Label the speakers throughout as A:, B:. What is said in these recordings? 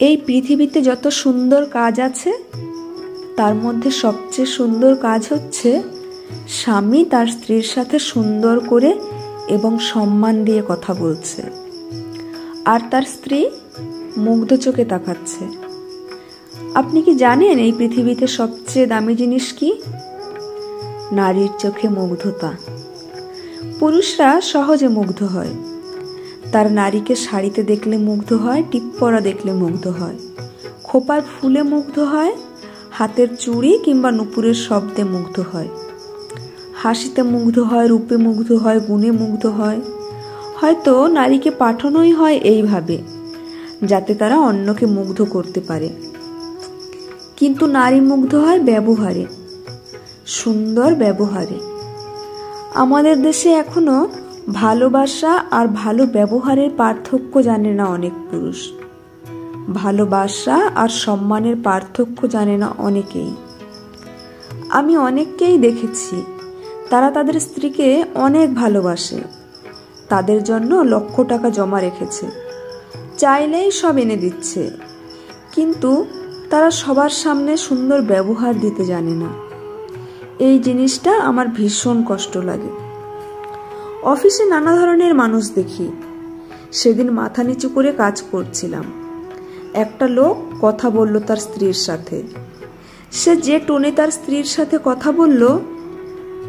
A: এই পৃথিবীতে যত সুন্দর কাজ আছে তার মধ্যে সবচেয়ে সুন্দর কাজ হচ্ছে স্বামী তার স্ত্রীর সাথে সুন্দর করে এবং সম্মান দিয়ে কথা বলছে, আর তার স্ত্রী মুগ্ধ চোখে তাকাচ্ছে। আপনি কি জানেন এই পৃথিবীতে সবচেয়ে দামি জিনিস কি? নারীর চোখে মুগ্ধতা। পুরুষরা সহজে মুগ্ধ হয়, তার নারীকে শাড়িতে দেখলে মুগ্ধ হয়, টিপ পরা দেখলে মুগ্ধ হয়, খোপার ফুলে মুগ্ধ হয়, হাতের চুড়ি কিংবা নুপুরের শব্দে মুগ্ধ হয়, হাসিতে মুগ্ধ হয়, রূপে মুগ্ধ হয়, গুণে মুগ্ধ হয়। হয়তো নারীকে পাঠানোই হয় এইভাবে, যাতে তারা অন্যকে মুগ্ধ করতে পারে। কিন্তু নারী মুগ্ধ হয় ব্যবহারে, সুন্দর ব্যবহারে। আমাদের দেশে এখনো ভালোবাসা আর ভালো ব্যবহারের পার্থক্য জানে না অনেক পুরুষ। ভালোবাসা আর সম্মানের পার্থক্য জানে না অনেকেই। আমি অনেককেই দেখেছি, তারা তাদের স্ত্রীকে অনেক ভালোবাসে, তাদের জন্য লক্ষ টাকা জমা রেখেছে, চাইলেই সব এনে দিচ্ছে, কিন্তু তারা সবার সামনে সুন্দর ব্যবহার দিতে জানে না। এই জিনিসটা আমার ভীষণ কষ্ট লাগে। অফিসে নানা ধরনের মানুষ দেখি। সেদিন মাথা নিচু করে কাজ করছিলাম, একটা লোক কথা বলল তার স্ত্রীর সাথে। সে যে টোনে তার স্ত্রীর সাথে কথা বলল,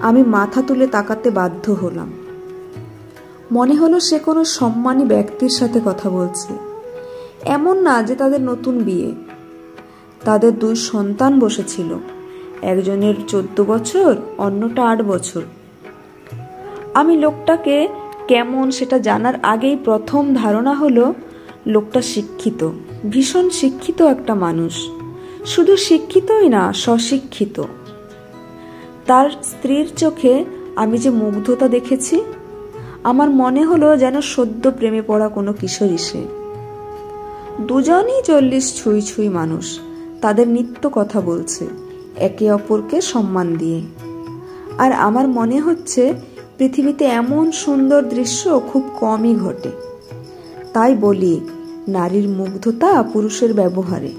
A: আমি মাথা তুলে তাকাতে বাধ্য হলাম। মনে হলো সে কোনো সম্মানী ব্যক্তির সাথে কথা বলছে। এমন না যে তাদের নতুন বিয়ে, তাদের 2 সন্তান বসেছিল, একজনের 14 বছর, অন্যটা 8 বছর। আমি লোকটাকে কেমন সেটা জানার আগেই প্রথম ধারণা হলো লোকটা শিক্ষিত, ভীষণ শিক্ষিত একটা মানুষ। শুধু শিক্ষিতই না, স্বশিক্ষিত। তার স্ত্রীর চোখে আমি যে মুগ্ধতা দেখেছি, আমার মনে হলো যেন সদ্য প্রেমে পড়া কোনো কিশোরী সে। দুজনই 40 ছুঁই ছুঁই মানুষ, তাদের নিত্য কথা বলছে, একে অপরকে সম্মান দিয়ে। আর আমার মনে হচ্ছে পৃথিবীতে এমন সুন্দর দৃশ্য খুব কমই ঘটে। তাই বলি, নারীর মুগ্ধতা পুরুষের ব্যবহারে।